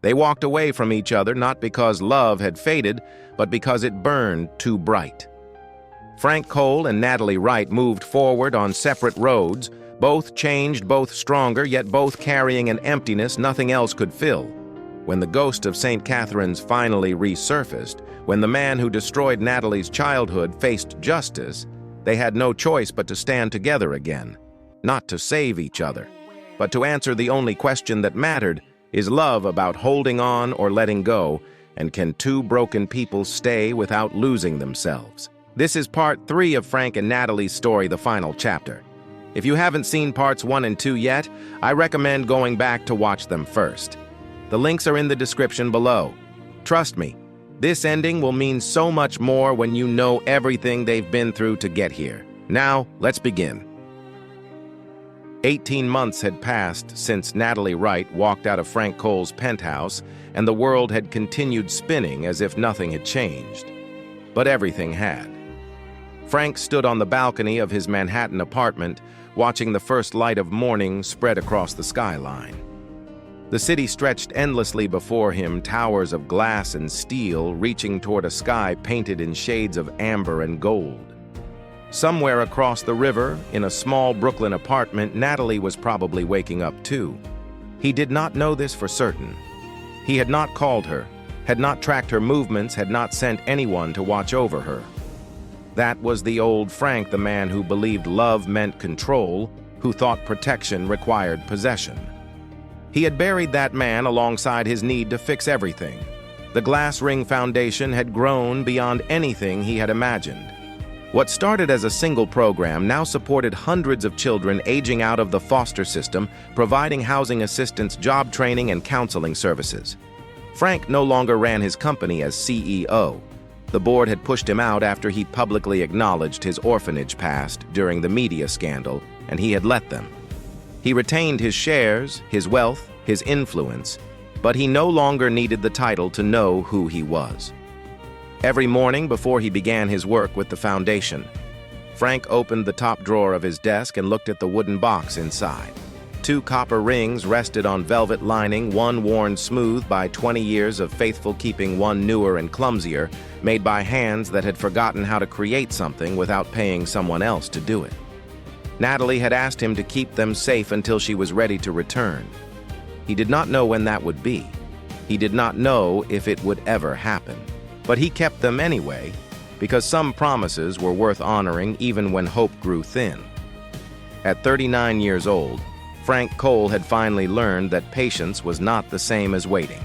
They walked away from each other not because love had faded, but because it burned too bright. Frank Cole and Natalie Wright moved forward on separate roads, both changed, both stronger, yet both carrying an emptiness nothing else could fill. When the ghost of St. Catherine's finally resurfaced, when the man who destroyed Natalie's childhood faced justice, they had no choice but to stand together again. Not to save each other, but to answer the only question that mattered: is love about holding on or letting go, and can two broken people stay without losing themselves? This is part 3 of Frank and Natalie's story, the final chapter. If you haven't seen parts 1 and 2 yet, I recommend going back to watch them first. The links are in the description below. Trust me, this ending will mean so much more when you know everything they've been through to get here. Now, let's begin. 18 months had passed since Natalie Wright walked out of Frank Cole's penthouse, and the world had continued spinning as if nothing had changed. But everything had. Frank stood on the balcony of his Manhattan apartment, watching the first light of morning spread across the skyline. The city stretched endlessly before him, towers of glass and steel reaching toward a sky painted in shades of amber and gold. Somewhere across the river, in a small Brooklyn apartment, Natalie was probably waking up too. He did not know this for certain. He had not called her, had not tracked her movements, had not sent anyone to watch over her. That was the old Frank, the man who believed love meant control, who thought protection required possession. He had buried that man alongside his need to fix everything. The Glass Ring Foundation had grown beyond anything he had imagined. What started as a single program now supported hundreds of children aging out of the foster system, providing housing assistance, job training, and counseling services. Frank no longer ran his company as CEO. The board had pushed him out after he publicly acknowledged his orphanage past during the media scandal, and he had let them. He retained his shares, his wealth, his influence, but he no longer needed the title to know who he was. Every morning before he began his work with the foundation, Frank opened the top drawer of his desk and looked at the wooden box inside. 2 copper rings rested on velvet lining, one worn smooth by 20 years of faithful keeping, one newer and clumsier, made by hands that had forgotten how to create something without paying someone else to do it. Natalie had asked him to keep them safe until she was ready to return. He did not know when that would be. He did not know if it would ever happen. But he kept them anyway, because some promises were worth honoring even when hope grew thin. At 39 years old, Frank Cole had finally learned that patience was not the same as waiting.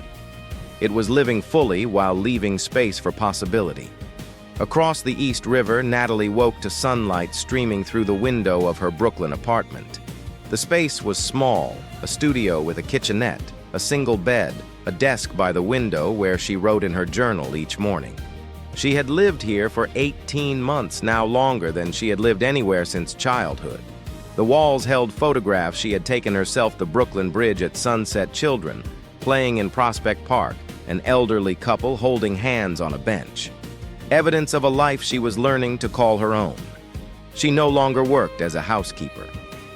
It was living fully while leaving space for possibility. Across the East River, Natalie woke to sunlight streaming through the window of her Brooklyn apartment. The space was small, a studio with a kitchenette, a single bed, a desk by the window where she wrote in her journal each morning. She had lived here for 18 months, now longer than she had lived anywhere since childhood. The walls held photographs she had taken herself, the Brooklyn Bridge at sunset, children playing in Prospect Park, an elderly couple holding hands on a bench. Evidence of a life she was learning to call her own. She no longer worked as a housekeeper.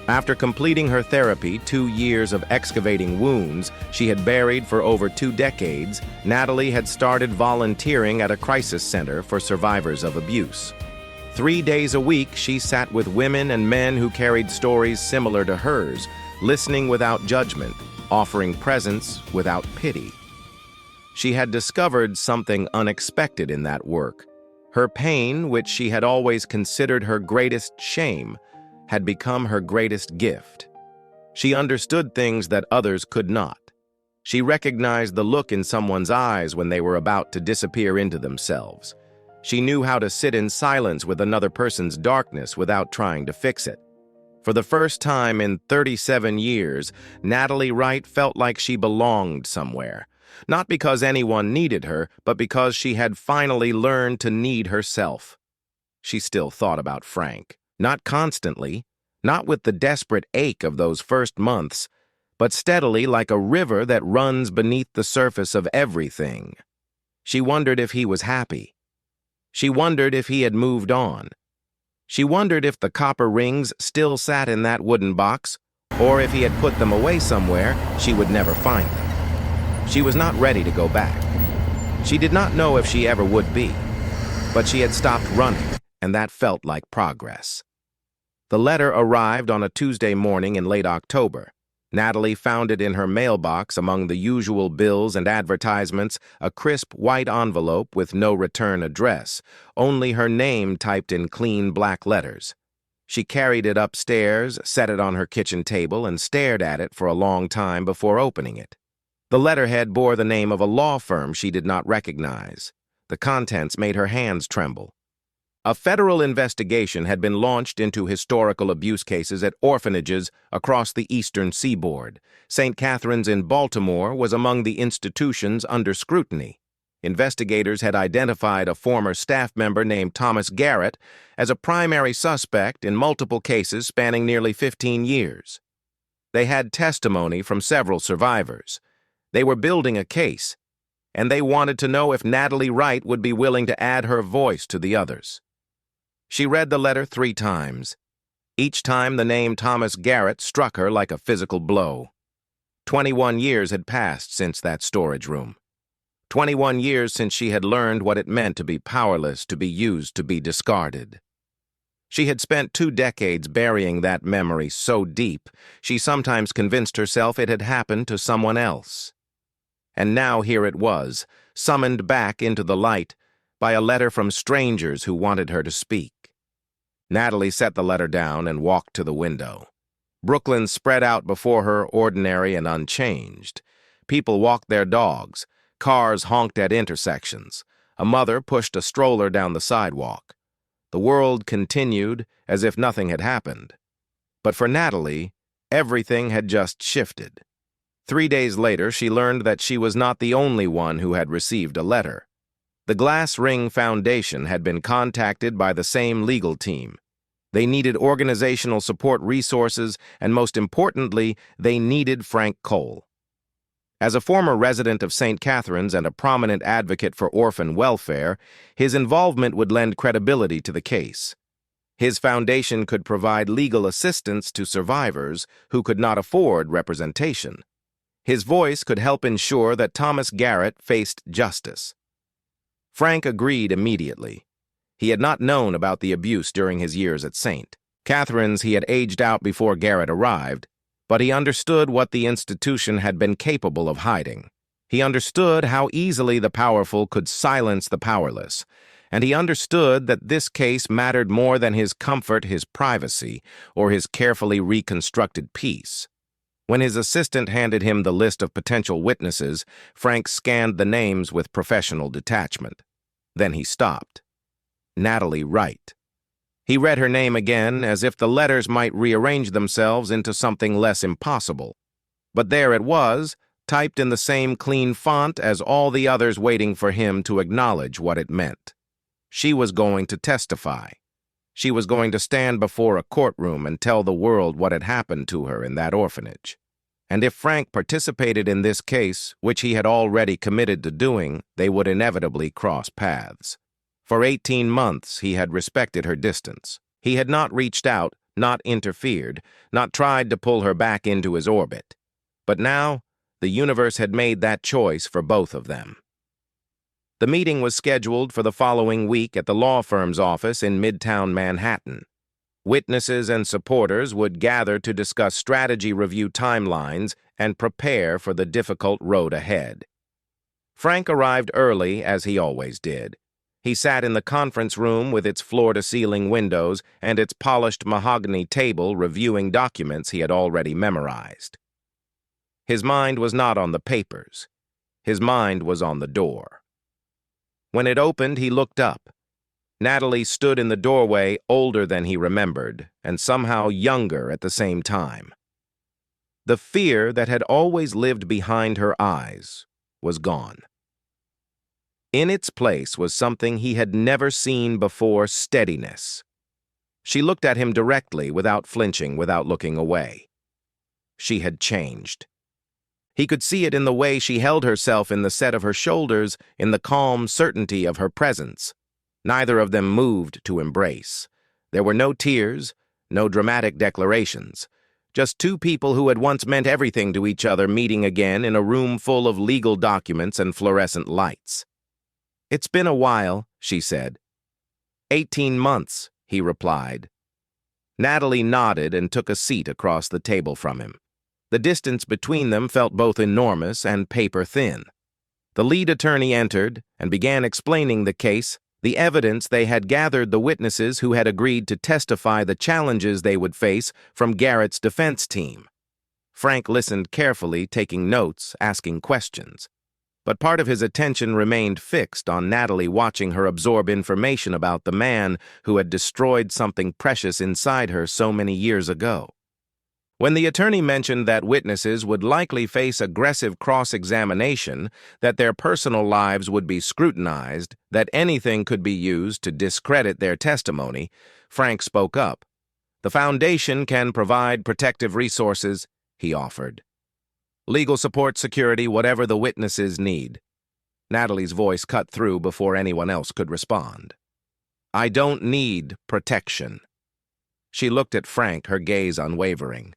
After completing her therapy, 2 years of excavating wounds she had buried for over 2 decades, Natalie had started volunteering at a crisis center for survivors of abuse. 3 days a week, she sat with women and men who carried stories similar to hers, listening without judgment, offering presence without pity. She had discovered something unexpected in that work. Her pain, which she had always considered her greatest shame, had become her greatest gift. She understood things that others could not. She recognized the look in someone's eyes when they were about to disappear into themselves. She knew how to sit in silence with another person's darkness without trying to fix it. For the first time in 37 years, Natalie Wright felt like she belonged somewhere. Not because anyone needed her, but because she had finally learned to need herself. She still thought about Frank. Not constantly, not with the desperate ache of those first months, but steadily like a river that runs beneath the surface of everything. She wondered if he was happy. She wondered if he had moved on. She wondered if the copper rings still sat in that wooden box, or if he had put them away somewhere she would never find them. She was not ready to go back. She did not know if she ever would be, but she had stopped running, and that felt like progress. The letter arrived on a Tuesday morning in late October. Natalie found it in her mailbox among the usual bills and advertisements, a crisp white envelope with no return address, only her name typed in clean black letters. She carried it upstairs, set it on her kitchen table, and stared at it for a long time before opening it. The letterhead bore the name of a law firm she did not recognize. The contents made her hands tremble. A federal investigation had been launched into historical abuse cases at orphanages across the eastern seaboard. St. Catherine's in Baltimore was among the institutions under scrutiny. Investigators had identified a former staff member named Thomas Garrett as a primary suspect in multiple cases spanning nearly 15 years. They had testimony from several survivors. They were building a case, and they wanted to know if Natalie Wright would be willing to add her voice to the others. She read the letter 3 times. Each time the name Thomas Garrett struck her like a physical blow. 21 years had passed since that storage room. 21 years since she had learned what it meant to be powerless, to be used, to be discarded. She had spent 2 decades burying that memory so deep, she sometimes convinced herself it had happened to someone else. And now here it was, summoned back into the light by a letter from strangers who wanted her to speak. Natalie set the letter down and walked to the window. Brooklyn spread out before her, ordinary and unchanged. People walked their dogs. Cars honked at intersections. A mother pushed a stroller down the sidewalk. The world continued as if nothing had happened. But for Natalie, everything had just shifted. 3 days later, she learned that she was not the only one who had received a letter. The Glass Ring Foundation had been contacted by the same legal team. They needed organizational support resources, and most importantly, they needed Frank Cole. As a former resident of St. Catherine's and a prominent advocate for orphan welfare, his involvement would lend credibility to the case. His foundation could provide legal assistance to survivors who could not afford representation. His voice could help ensure that Thomas Garrett faced justice. Frank agreed immediately. He had not known about the abuse during his years at St. Catherine's. He had aged out before Garrett arrived, but he understood what the institution had been capable of hiding. He understood how easily the powerful could silence the powerless, and he understood that this case mattered more than his comfort, his privacy, or his carefully reconstructed peace. When his assistant handed him the list of potential witnesses, Frank scanned the names with professional detachment. Then he stopped. Natalie Wright. He read her name again, as if the letters might rearrange themselves into something less impossible. But there it was, typed in the same clean font as all the others, waiting for him to acknowledge what it meant. She was going to testify. She was going to stand before a courtroom and tell the world what had happened to her in that orphanage. And if Frank participated in this case, which he had already committed to doing, they would inevitably cross paths. For 18 months, he had respected her distance. He had not reached out, not interfered, not tried to pull her back into his orbit. But now, the universe had made that choice for both of them. The meeting was scheduled for the following week at the law firm's office in Midtown Manhattan. Witnesses and supporters would gather to discuss strategy, review timelines, and prepare for the difficult road ahead. Frank arrived early, as he always did. He sat in the conference room with its floor-to-ceiling windows and its polished mahogany table, reviewing documents he had already memorized. His mind was not on the papers. His mind was on the door. When it opened, he looked up. Natalie stood in the doorway, older than he remembered, and somehow younger at the same time. The fear that had always lived behind her eyes was gone. In its place was something he had never seen before: steadiness. She looked at him directly, without flinching, without looking away. She had changed. He could see it in the way she held herself, in the set of her shoulders, in the calm certainty of her presence. Neither of them moved to embrace. There were no tears, no dramatic declarations, Just two people who had once meant everything to each other meeting again in a room full of legal documents and fluorescent lights. "It's been a while," she said. 18 months, he replied. Natalie nodded and took a seat across the table from him. The distance between them felt both enormous and paper-thin. The lead attorney entered and began explaining the case, the evidence they had gathered, the witnesses who had agreed to testify, the challenges they would face from Garrett's defense team. Frank listened carefully, taking notes, asking questions. But part of his attention remained fixed on Natalie, watching her absorb information about the man who had destroyed something precious inside her so many years ago. When the attorney mentioned that witnesses would likely face aggressive cross-examination, that their personal lives would be scrutinized, that anything could be used to discredit their testimony, Frank spoke up. "The Foundation can provide protective resources," he offered. "Legal support, security, whatever the witnesses need." Natalie's voice cut through before anyone else could respond. "I don't need protection." She looked at Frank, her gaze unwavering.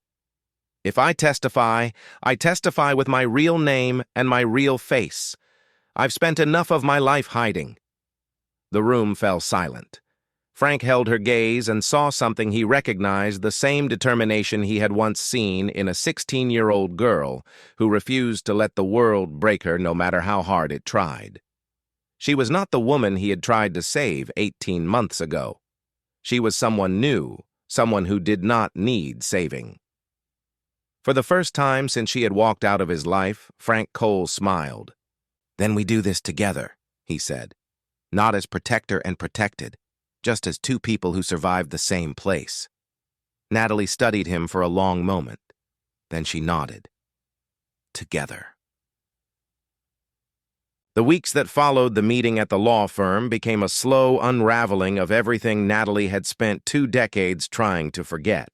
"If I testify with my real name and my real face. I've spent enough of my life hiding." The room fell silent. Frank held her gaze and saw something he recognized, the same determination he had once seen in a 16-year-old girl who refused to let the world break her no matter how hard it tried. She was not the woman he had tried to save 18 months ago. She was someone new, someone who did not need saving. For the first time since she had walked out of his life, Frank Cole smiled. "Then we do this together," he said. "Not as protector and protected, just as two people who survived the same place." Natalie studied him for a long moment. Then she nodded. "Together." The weeks that followed the meeting at the law firm became a slow unraveling of everything Natalie had spent 2 decades trying to forget.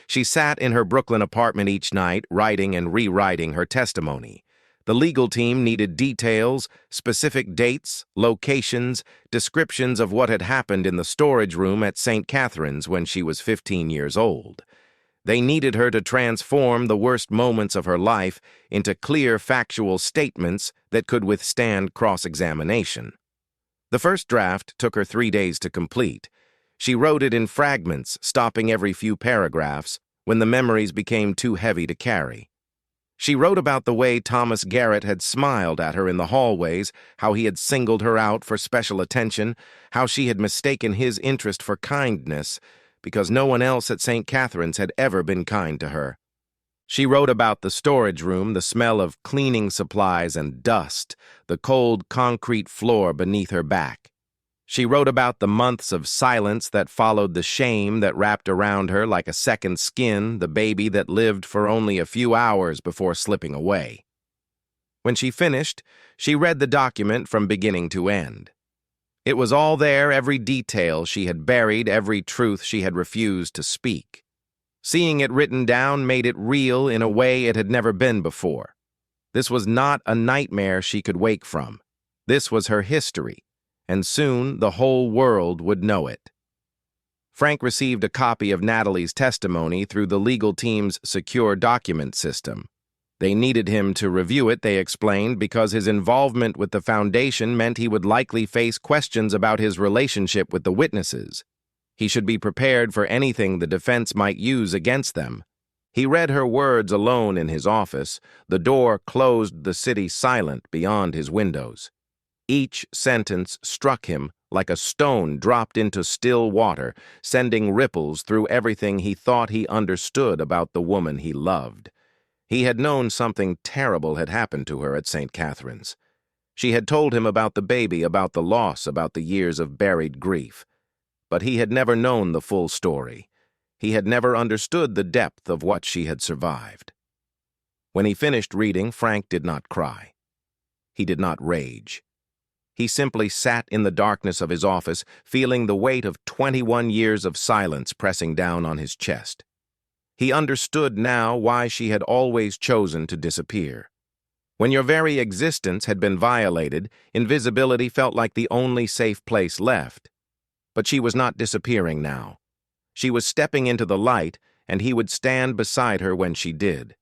She sat in her Brooklyn apartment each night, writing and rewriting her testimony. The legal team needed details, specific dates, locations, descriptions of what had happened in the storage room at St. Catherine's when she was 15 years old. They needed her to transform the worst moments of her life into clear, factual statements that could withstand cross-examination. The first draft took her 3 days to complete. She wrote it in fragments, stopping every few paragraphs when the memories became too heavy to carry. She wrote about the way Thomas Garrett had smiled at her in the hallways, how he had singled her out for special attention, how she had mistaken his interest for kindness, because no one else at St. Catherine's had ever been kind to her. She wrote about the storage room, the smell of cleaning supplies and dust, the cold concrete floor beneath her back. She wrote about the months of silence that followed, the shame that wrapped around her like a second skin, the baby that lived for only a few hours before slipping away. When she finished, she read the document from beginning to end. It was all there, every detail she had buried, every truth she had refused to speak. Seeing it written down made it real in a way it had never been before. This was not a nightmare she could wake from. This was her history, and soon the whole world would know it. Frank received a copy of Natalie's testimony through the legal team's secure document system. They needed him to review it, they explained, because his involvement with the Foundation meant he would likely face questions about his relationship with the witnesses. He should be prepared for anything the defense might use against them. He read her words alone in his office, the door closed, the city silent beyond his windows. Each sentence struck him like a stone dropped into still water, sending ripples through everything he thought he understood about the woman he loved. He had known something terrible had happened to her at St. Catherine's. She had told him about the baby, about the loss, about the years of buried grief. But he had never known the full story. He had never understood the depth of what she had survived. When he finished reading, Frank did not cry. He did not rage. He simply sat in the darkness of his office, feeling the weight of 21 years of silence pressing down on his chest. He understood now why she had always chosen to disappear. When your very existence had been violated, invisibility felt like the only safe place left. But she was not disappearing now. She was stepping into the light, and he would stand beside her when she did.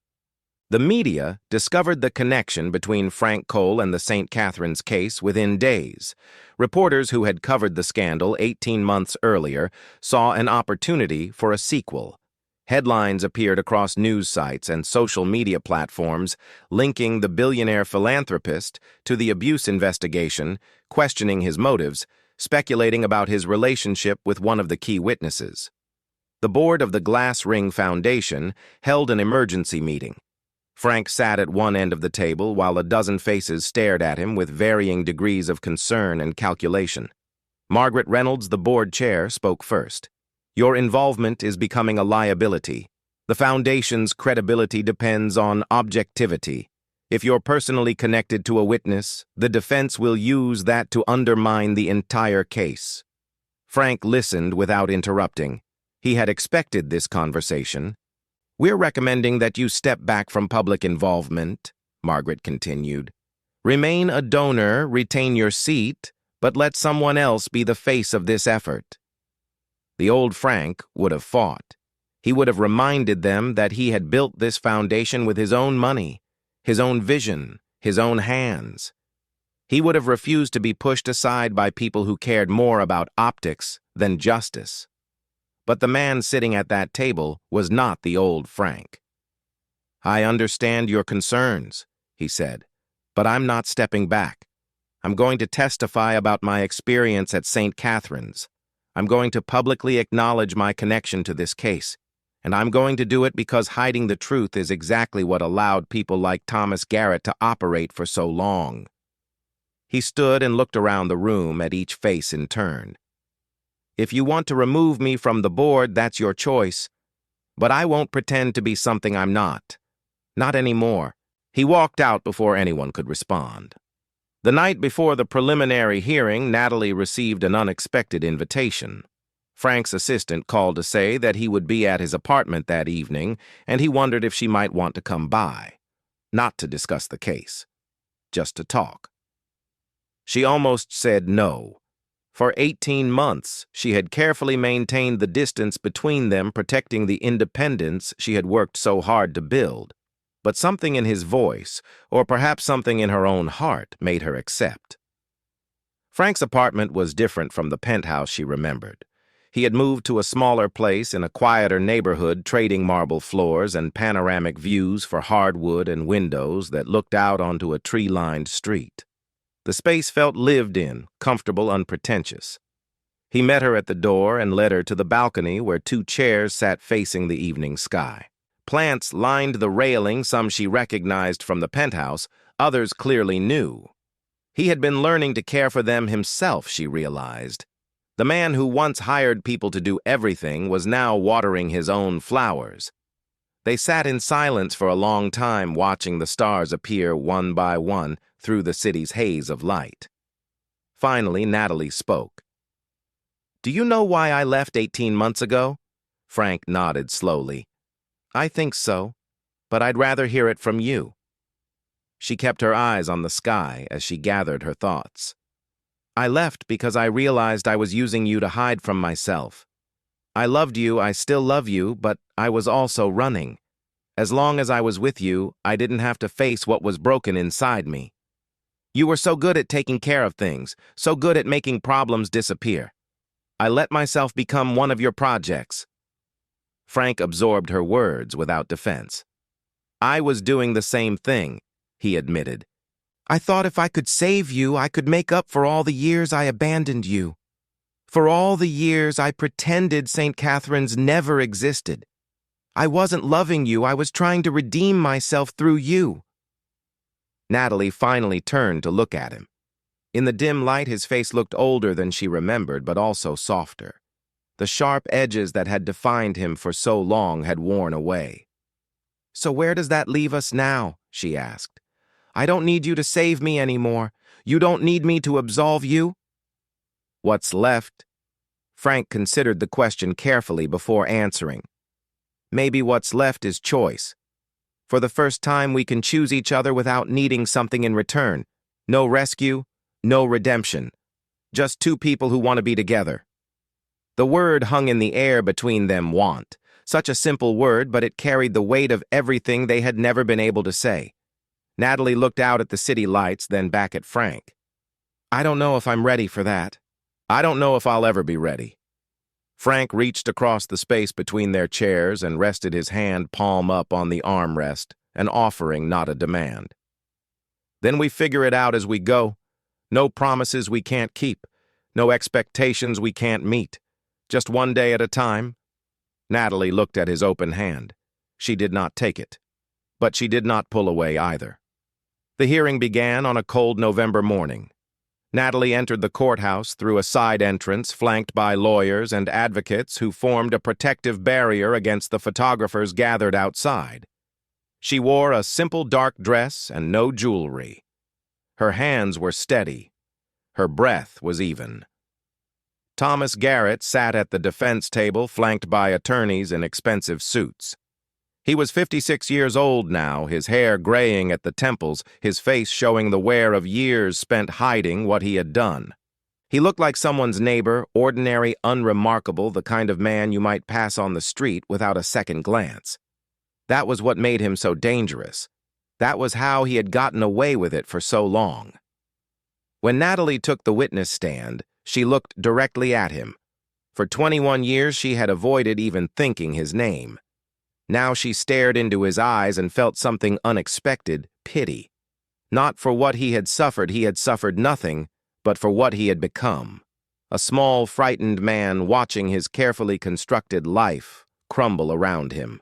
The media discovered the connection between Frank Cole and the St. Catherine's case within days. Reporters who had covered the scandal 18 months earlier saw an opportunity for a sequel. Headlines appeared across news sites and social media platforms linking the billionaire philanthropist to the abuse investigation, questioning his motives, speculating about his relationship with one of the key witnesses. The board of the Glass Ring Foundation held an emergency meeting. Frank sat at one end of the table while a dozen faces stared at him with varying degrees of concern and calculation. Margaret Reynolds, the board chair, spoke first. "Your involvement is becoming a liability. The foundation's credibility depends on objectivity. If you're personally connected to a witness, the defense will use that to undermine the entire case." Frank listened without interrupting. He had expected this conversation. "We're recommending that you step back from public involvement," Margaret continued. "Remain a donor, retain your seat, but let someone else be the face of this effort." The old Frank would have fought. He would have reminded them that he had built this foundation with his own money, his own vision, his own hands. He would have refused to be pushed aside by people who cared more about optics than justice. But the man sitting at that table was not the old Frank. "I understand your concerns," he said, "but I'm not stepping back. I'm going to testify about my experience at St. Catherine's. I'm going to publicly acknowledge my connection to this case, and I'm going to do it because hiding the truth is exactly what allowed people like Thomas Garrett to operate for so long." He stood and looked around the room at each face in turn. "If you want to remove me from the board, that's your choice. But I won't pretend to be something I'm not. Not anymore." He walked out before anyone could respond. The night before the preliminary hearing, Natalie received an unexpected invitation. Frank's assistant called to say that he would be at his apartment that evening, and he wondered if she might want to come by. Not to discuss the case. Just to talk. She almost said no. For 18 months, she had carefully maintained the distance between them, protecting the independence she had worked so hard to build. But something in his voice, or perhaps something in her own heart, made her accept. Frank's apartment was different from the penthouse she remembered. He had moved to a smaller place in a quieter neighborhood, trading marble floors and panoramic views for hardwood and windows that looked out onto a tree-lined street. The space felt lived in, comfortable, unpretentious. He met her at the door and led her to the balcony where two chairs sat facing the evening sky. Plants lined the railing, some she recognized from the penthouse, others clearly new. He had been learning to care for them himself, she realized. The man who once hired people to do everything was now watering his own flowers. They sat in silence for a long time, watching the stars appear one by one through the city's haze of light. Finally, Natalie spoke. "Do you know why I left 18 months ago?" Frank nodded slowly. "I think so, but I'd rather hear it from you." She kept her eyes on the sky as she gathered her thoughts. "I left because I realized I was using you to hide from myself. I loved you, I still love you, but I was also running. As long as I was with you, I didn't have to face what was broken inside me. You were so good at taking care of things, so good at making problems disappear. I let myself become one of your projects." Frank absorbed her words without defense. "I was doing the same thing," he admitted. "I thought if I could save you, I could make up for all the years I abandoned you. For all the years I pretended St. Catherine's never existed. I wasn't loving you, I was trying to redeem myself through you." Natalie finally turned to look at him. In the dim light, his face looked older than she remembered, but also softer. The sharp edges that had defined him for so long had worn away. "So where does that leave us now?" she asked. "I don't need you to save me anymore. You don't need me to absolve you?" "What's left?" Frank considered the question carefully before answering. "Maybe what's left is choice. For the first time, we can choose each other without needing something in return. No rescue, no redemption. Just two people who want to be together." The word hung in the air between them, want. Such a simple word, but it carried the weight of everything they had never been able to say. Natalie looked out at the city lights, then back at Frank. "I don't know if I'm ready for that. I don't know if I'll ever be ready." Frank reached across the space between their chairs and rested his hand palm up on the armrest, an offering, not a demand. "Then we figure it out as we go. No promises we can't keep. No expectations we can't meet. Just one day at a time." Natalie looked at his open hand. She did not take it. But she did not pull away either. The hearing began on a cold November morning. Natalie entered the courthouse through a side entrance flanked by lawyers and advocates who formed a protective barrier against the photographers gathered outside. She wore a simple dark dress and no jewelry. Her hands were steady. Her breath was even. Thomas Garrett sat at the defense table flanked by attorneys in expensive suits. He was 56 years old now, his hair graying at the temples, his face showing the wear of years spent hiding what he had done. He looked like someone's neighbor, ordinary, unremarkable, the kind of man you might pass on the street without a second glance. That was what made him so dangerous. That was how he had gotten away with it for so long. When Natalie took the witness stand, she looked directly at him. For 21 years she had avoided even thinking his name. Now she stared into his eyes and felt something unexpected, pity. Not for what he had suffered nothing, but for what he had become. A small, frightened man watching his carefully constructed life crumble around him.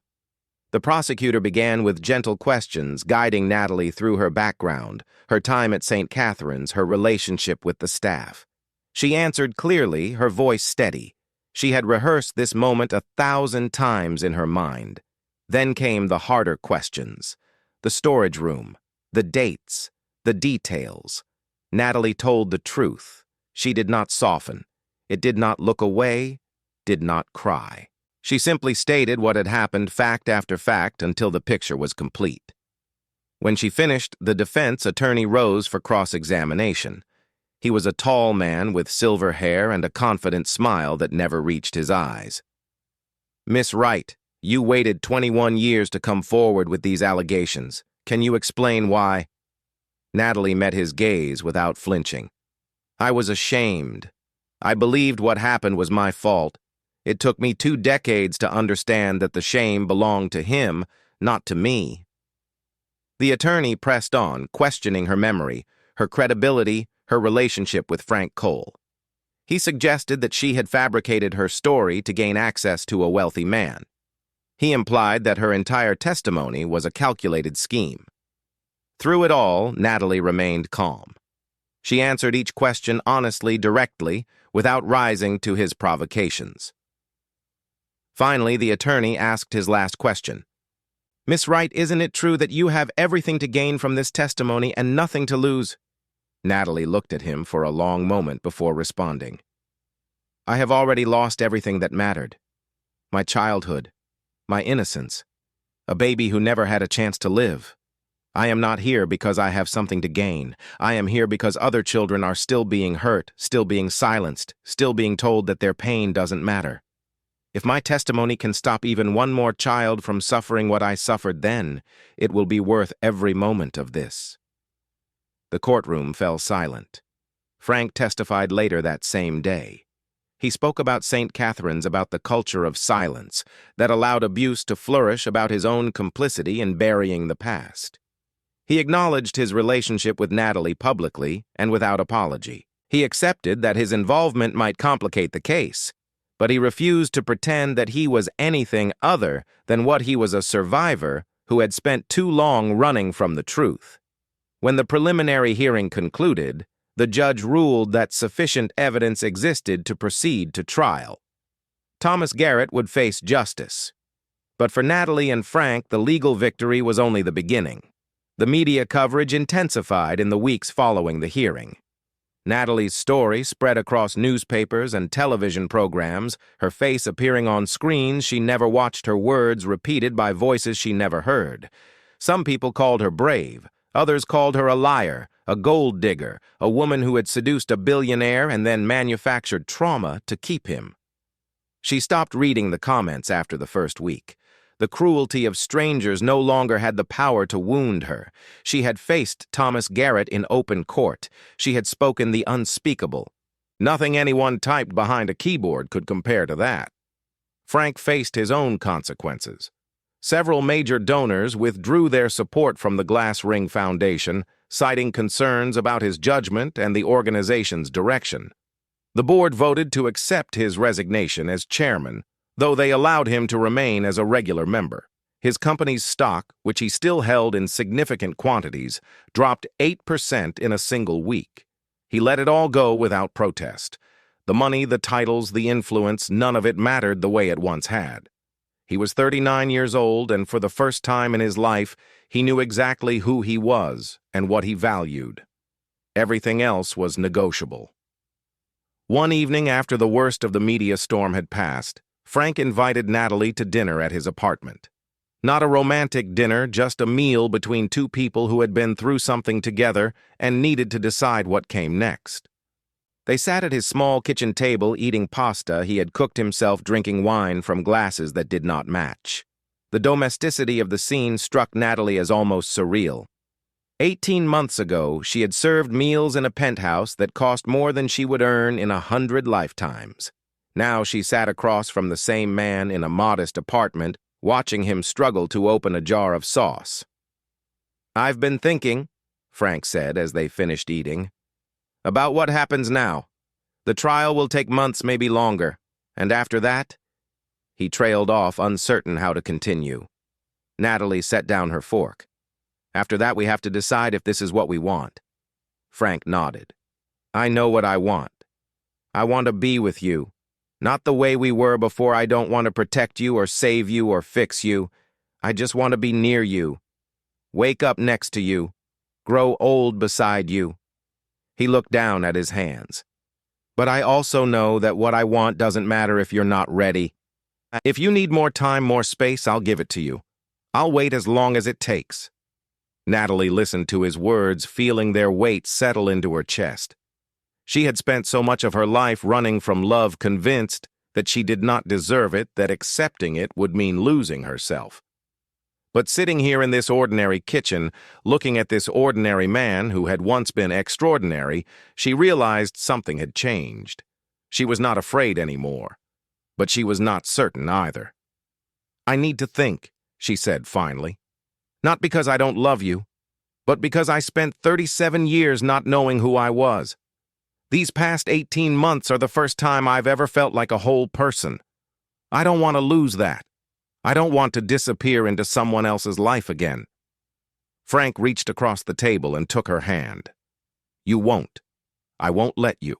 The prosecutor began with gentle questions, guiding Natalie through her background, her time at St. Catherine's, her relationship with the staff. She answered clearly, her voice steady. She had rehearsed this moment 1,000 times in her mind. Then came the harder questions. The storage room, the dates, the details. Natalie told the truth. She did not soften. It did not look away, did not cry. She simply stated what had happened fact after fact until the picture was complete. When she finished, the defense attorney rose for cross-examination. He was a tall man with silver hair and a confident smile that never reached his eyes. "Miss Wright, you waited 21 years to come forward with these allegations. Can you explain why?" Natalie met his gaze without flinching. "I was ashamed. I believed what happened was my fault. It took me 2 decades to understand that the shame belonged to him, not to me." The attorney pressed on, questioning her memory, her credibility, her relationship with Frank Cole. He suggested that she had fabricated her story to gain access to a wealthy man. He implied that her entire testimony was a calculated scheme. Through it all, Natalie remained calm. She answered each question honestly, directly, without rising to his provocations. Finally, the attorney asked his last question. "Miss Wright, isn't it true that you have everything to gain from this testimony and nothing to lose?" Natalie looked at him for a long moment before responding. "I have already lost everything that mattered. My childhood, my innocence, a baby who never had a chance to live. I am not here because I have something to gain. I am here because other children are still being hurt, still being silenced, still being told that their pain doesn't matter. If my testimony can stop even one more child from suffering what I suffered then, it will be worth every moment of this." The courtroom fell silent. Frank testified later that same day. He spoke about St. Catherine's, about the culture of silence that allowed abuse to flourish, about his own complicity in burying the past. He acknowledged his relationship with Natalie publicly and without apology. He accepted that his involvement might complicate the case, but he refused to pretend that he was anything other than what he was, a survivor who had spent too long running from the truth. When the preliminary hearing concluded, the judge ruled that sufficient evidence existed to proceed to trial. Thomas Garrett would face justice. But for Natalie and Frank, the legal victory was only the beginning. The media coverage intensified in the weeks following the hearing. Natalie's story spread across newspapers and television programs, her face appearing on screens she never watched, her words repeated by voices she never heard. Some people called her brave. Others called her a liar, a gold digger, a woman who had seduced a billionaire and then manufactured trauma to keep him. She stopped reading the comments after the first week. The cruelty of strangers no longer had the power to wound her. She had faced Thomas Garrett in open court. She had spoken the unspeakable. Nothing anyone typed behind a keyboard could compare to that. Frank faced his own consequences. Several major donors withdrew their support from the Glass Ring Foundation, citing concerns about his judgment and the organization's direction. The board voted to accept his resignation as chairman, though they allowed him to remain as a regular member. His company's stock, which he still held in significant quantities, dropped 8% in a single week. He let it all go without protest. The money, the titles, the influence, none of it mattered the way it once had. He was 39 years old, and for the first time in his life, he knew exactly who he was and what he valued. Everything else was negotiable. One evening after the worst of the media storm had passed, Frank invited Natalie to dinner at his apartment. Not a romantic dinner, just a meal between two people who had been through something together and needed to decide what came next. They sat at his small kitchen table eating pasta he had cooked himself, drinking wine from glasses that did not match. The domesticity of the scene struck Natalie as almost surreal. 18 months ago, she had served meals in a penthouse that cost more than she would earn in 100 lifetimes. Now she sat across from the same man in a modest apartment, watching him struggle to open a jar of sauce. "I've been thinking," Frank said as they finished eating, "about what happens now. The trial will take months, maybe longer, and after that—" He trailed off, uncertain how to continue. Natalie set down her fork. "After that, we have to decide if this is what we want." Frank nodded. "I know what I want. I want to be with you. Not the way we were before. I don't want to protect you or save you or fix you. I just want to be near you. Wake up next to you. Grow old beside you." He looked down at his hands. "But I also know that what I want doesn't matter if you're not ready. If you need more time, more space, I'll give it to you. I'll wait as long as it takes." Natalie listened to his words, feeling their weight settle into her chest. She had spent so much of her life running from love, convinced that she did not deserve it, that accepting it would mean losing herself. But sitting here in this ordinary kitchen, looking at this ordinary man who had once been extraordinary, she realized something had changed. She was not afraid anymore, but she was not certain either. "I need to think," she said finally. "Not because I don't love you, but because I spent 37 years not knowing who I was. These past 18 months are the first time I've ever felt like a whole person. I don't want to lose that. I don't want to disappear into someone else's life again." Frank reached across the table and took her hand. "You won't. I won't let you.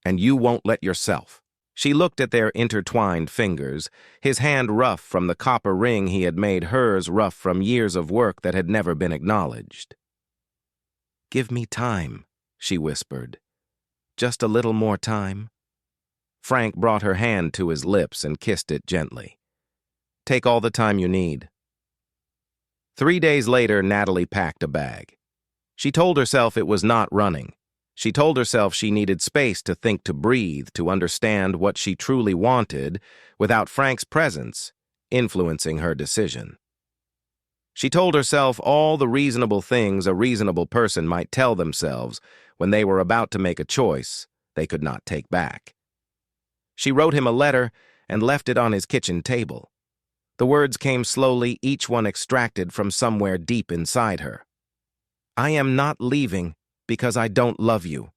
And you won't let yourself." She looked at their intertwined fingers, his hand rough from the copper ring he had made, hers rough from years of work that had never been acknowledged. "Give me time," she whispered. "Just a little more time." Frank brought her hand to his lips and kissed it gently. "Take all the time you need." 3 days later, Natalie packed a bag. She told herself it was not running. She told herself she needed space to think, to breathe, to understand what she truly wanted without Frank's presence influencing her decision. She told herself all the reasonable things a reasonable person might tell themselves when they were about to make a choice they could not take back. She wrote him a letter and left it on his kitchen table. The words came slowly, each one extracted from somewhere deep inside her. "I am not leaving because I don't love you.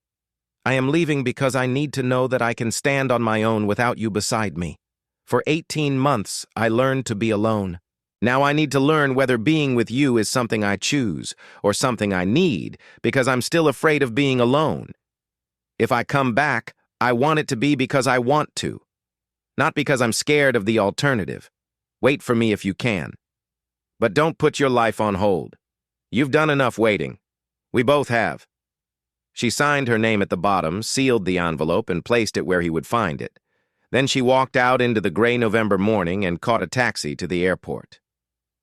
I am leaving because I need to know that I can stand on my own without you beside me. For 18 months, I learned to be alone. Now I need to learn whether being with you is something I choose or something I need, because I'm still afraid of being alone. If I come back, I want it to be because I want to, not because I'm scared of the alternative. Wait for me if you can. But don't put your life on hold. You've done enough waiting. We both have." She signed her name at the bottom, sealed the envelope, and placed it where he would find it. Then she walked out into the gray November morning and caught a taxi to the airport.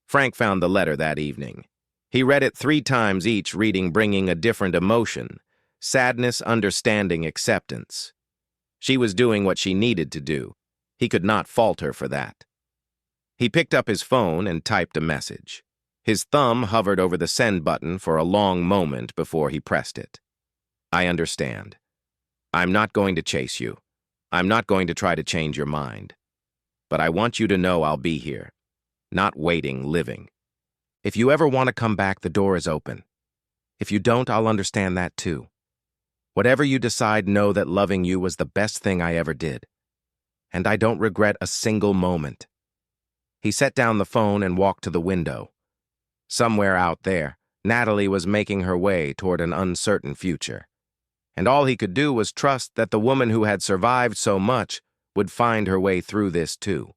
Frank found the letter that evening. He read it 3 times each reading, bringing a different emotion: sadness, understanding, acceptance. She was doing what she needed to do. He could not fault her for that. He picked up his phone and typed a message. His thumb hovered over the send button for a long moment before he pressed it. I understand. I'm not going to chase you. I'm not going to try to change your mind. But I want you to know I'll be here. Not waiting, living. If you ever want to come back, the door is open. If you don't, I'll understand that too. Whatever you decide, know that loving you was the best thing I ever did. And I don't regret a single moment. He set down the phone and walked to the window. Somewhere out there, Natalie was making her way toward an uncertain future. And all he could do was trust that the woman who had survived so much would find her way through this too.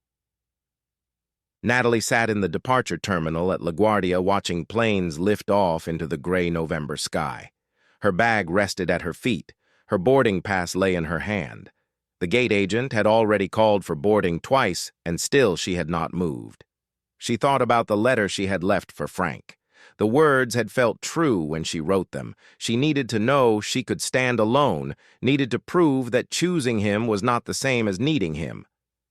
Natalie sat in the departure terminal at LaGuardia watching planes lift off into the gray November sky. Her bag rested at her feet. Her boarding pass lay in her hand. The gate agent had already called for boarding twice, and still she had not moved. She thought about the letter she had left for Frank. The words had felt true when she wrote them. She needed to know she could stand alone, needed to prove that choosing him was not the same as needing him.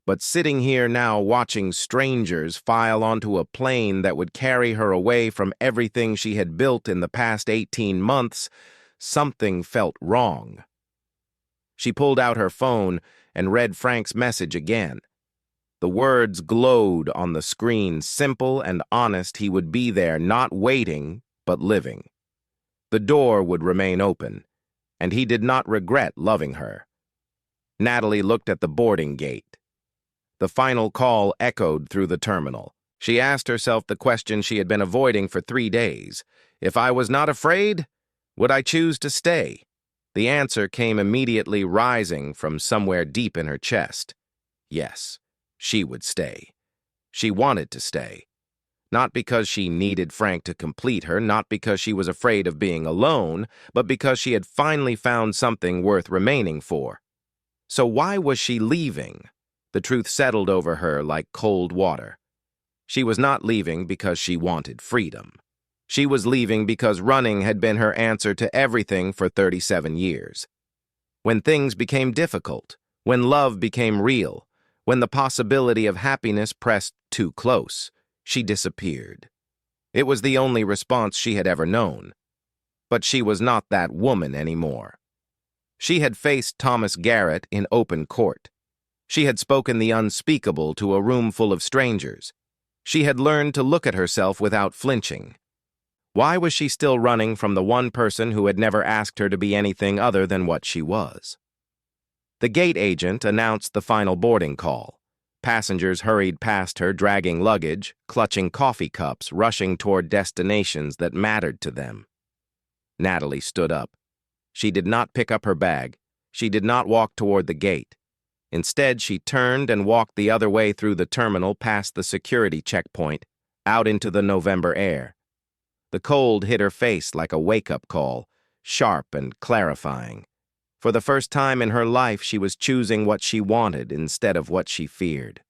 But sitting here now watching strangers file onto a plane that would carry her away from everything she had built in the past 18 months, something felt wrong. She pulled out her phone and read Frank's message again. The words glowed on the screen, simple and honest. He would be there, not waiting, but living. The door would remain open, and he did not regret loving her. Natalie looked at the boarding gate. The final call echoed through the terminal. She asked herself the question she had been avoiding for 3 days. If I was not afraid, would I choose to stay? The answer came immediately, rising from somewhere deep in her chest. Yes. She would stay. She wanted to stay. Not because she needed Frank to complete her, not because she was afraid of being alone, but because she had finally found something worth remaining for. So why was she leaving? The truth settled over her like cold water. She was not leaving because she wanted freedom. She was leaving because running had been her answer to everything for 37 years. When things became difficult, when love became real, when the possibility of happiness pressed too close, she disappeared. It was the only response she had ever known. But she was not that woman anymore. She had faced Thomas Garrett in open court. She had spoken the unspeakable to a room full of strangers. She had learned to look at herself without flinching. Why was she still running from the one person who had never asked her to be anything other than what she was? The gate agent announced the final boarding call. Passengers hurried past her, dragging luggage, clutching coffee cups, rushing toward destinations that mattered to them. Natalie stood up. She did not pick up her bag. She did not walk toward the gate. Instead, she turned and walked the other way through the terminal, past the security checkpoint, out into the November air. The cold hit her face like a wake-up call, sharp and clarifying. For the first time in her life, she was choosing what she wanted instead of what she feared.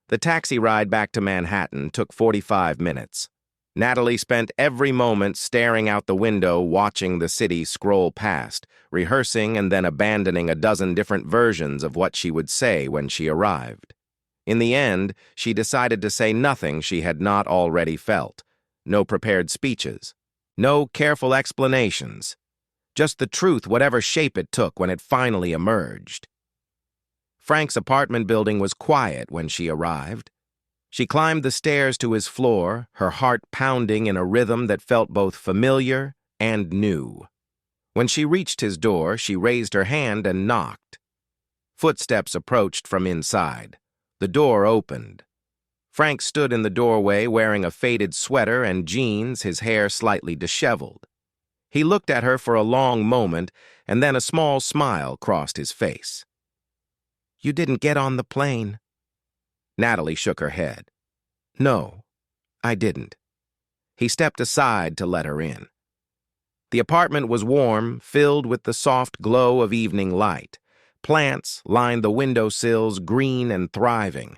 The taxi ride back to Manhattan took 45 minutes. Natalie spent every moment staring out the window, watching the city scroll past, rehearsing and then abandoning a dozen different versions of what she would say when she arrived. In the end, she decided to say nothing she had not already felt. No prepared speeches. No careful explanations. Just the truth, whatever shape it took when it finally emerged. Frank's apartment building was quiet when she arrived. She climbed the stairs to his floor, her heart pounding in a rhythm that felt both familiar and new. When she reached his door, she raised her hand and knocked. Footsteps approached from inside. The door opened. Frank stood in the doorway wearing a faded sweater and jeans, his hair slightly disheveled. He looked at her for a long moment, and then a small smile crossed his face. "You didn't get on the plane." Natalie shook her head. "No, I didn't." He stepped aside to let her in. The apartment was warm, filled with the soft glow of evening light. Plants lined the windowsills, green and thriving.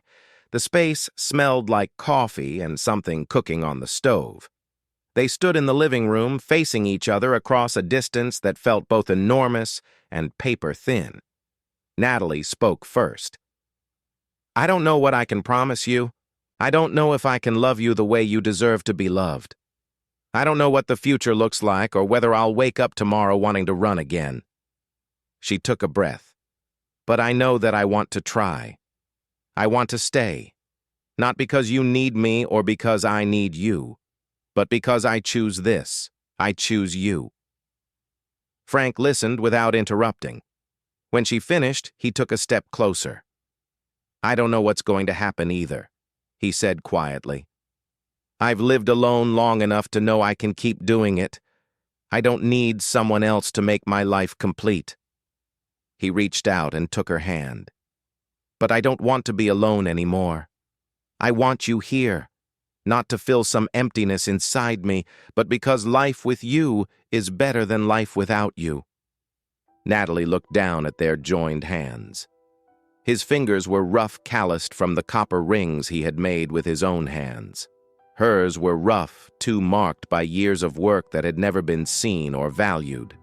The space smelled like coffee and something cooking on the stove. They stood in the living room, facing each other across a distance that felt both enormous and paper-thin. Natalie spoke first. I don't know what I can promise you. I don't know if I can love you the way you deserve to be loved. I don't know what the future looks like or whether I'll wake up tomorrow wanting to run again." She took a breath. "But I know that I want to try. I want to stay. Not because you need me or because I need you, but because I choose this. I choose you." Frank listened without interrupting. When she finished, he took a step closer. "I don't know what's going to happen either," he said quietly. "I've lived alone long enough to know I can keep doing it. I don't need someone else to make my life complete." He reached out and took her hand. "But I don't want to be alone anymore. I want you here, not to fill some emptiness inside me, but because life with you is better than life without you." Natalie looked down at their joined hands. His fingers were rough, calloused from the copper rings he had made with his own hands. Hers were rough, too marked by years of work that had never been seen or valued.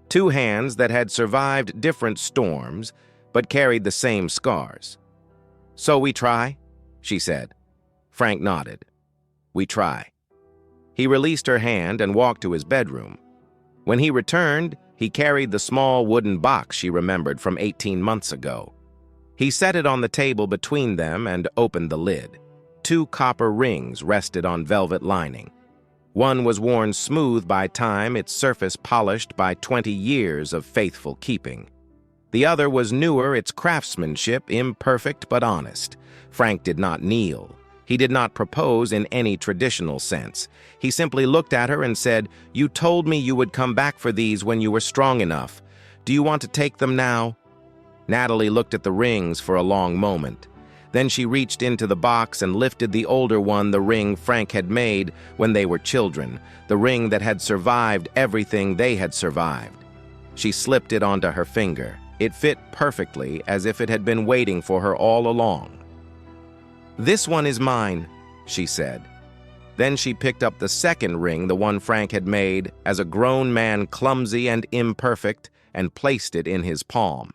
Two hands that had survived different storms, but carried the same scars. "So we try?" she said. Frank nodded. "We try." He released her hand and walked to his bedroom. When he returned, he carried the small wooden box she remembered from 18 months ago. He set it on the table between them and opened the lid. Two copper rings rested on velvet lining. One was worn smooth by time, its surface polished by 20 years of faithful keeping. The other was newer, its craftsmanship imperfect but honest. Frank did not kneel. He did not propose in any traditional sense. He simply looked at her and said, "You told me you would come back for these when you were strong enough. Do you want to take them now?" Natalie looked at the rings for a long moment. Then she reached into the box and lifted the older one, the ring Frank had made when they were children, the ring that had survived everything they had survived. She slipped it onto her finger. It fit perfectly, as if it had been waiting for her all along. "This one is mine," she said. Then she picked up the second ring, the one Frank had made, as a grown man, clumsy and imperfect, and placed it in his palm.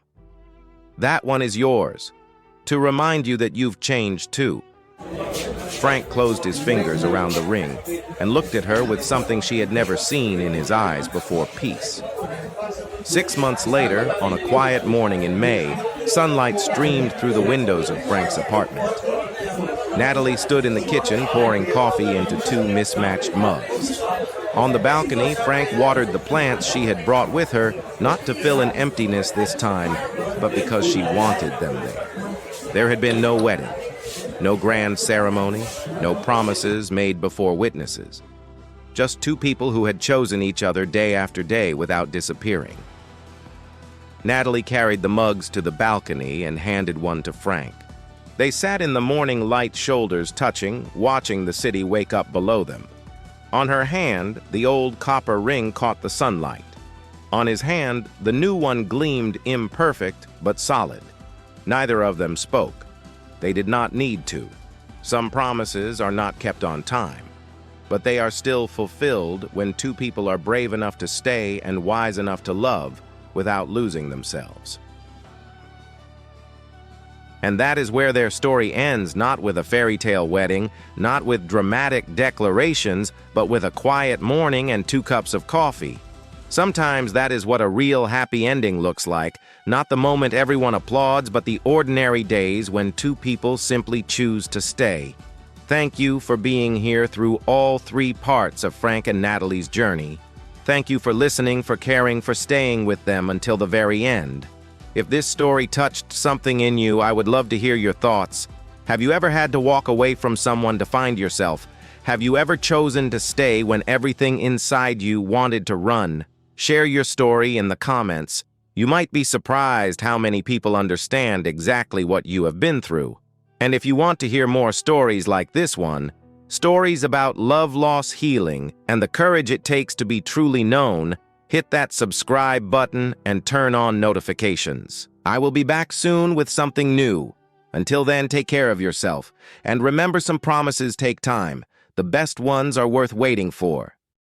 "That one is yours, to remind you that you've changed too." Frank closed his fingers around the ring and looked at her with something she had never seen in his eyes before: peace. 6 months later, on a quiet morning in May, sunlight streamed through the windows of Frank's apartment. Natalie stood in the kitchen pouring coffee into two mismatched mugs. On the balcony, Frank watered the plants she had brought with her, not to fill an emptiness this time, but because she wanted them there. There had been no wedding, no grand ceremony, no promises made before witnesses. Just two people who had chosen each other day after day without disappearing. Natalie carried the mugs to the balcony and handed one to Frank. They sat in the morning light, shoulders touching, watching the city wake up below them. On her hand, the old copper ring caught the sunlight. On his hand, the new one gleamed imperfect but solid. Neither of them spoke. They did not need to. Some promises are not kept on time, but they are still fulfilled when two people are brave enough to stay and wise enough to love without losing themselves. And that is where their story ends, not with a fairy tale wedding, not with dramatic declarations, but with a quiet morning and 2 cups of coffee. Sometimes that is what a real happy ending looks like, not the moment everyone applauds, but the ordinary days when two people simply choose to stay. Thank you for being here through all 3 parts of Frank and Natalie's journey. Thank you for listening, for caring, for staying with them until the very end. If this story touched something in you, I would love to hear your thoughts. Have you ever had to walk away from someone to find yourself? Have you ever chosen to stay when everything inside you wanted to run? Share your story in the comments. You might be surprised how many people understand exactly what you have been through. And if you want to hear more stories like this one, stories about love, loss, healing, and the courage it takes to be truly known, hit that subscribe button and turn on notifications. I will be back soon with something new. Until then, take care of yourself. And remember, some promises take time. The best ones are worth waiting for.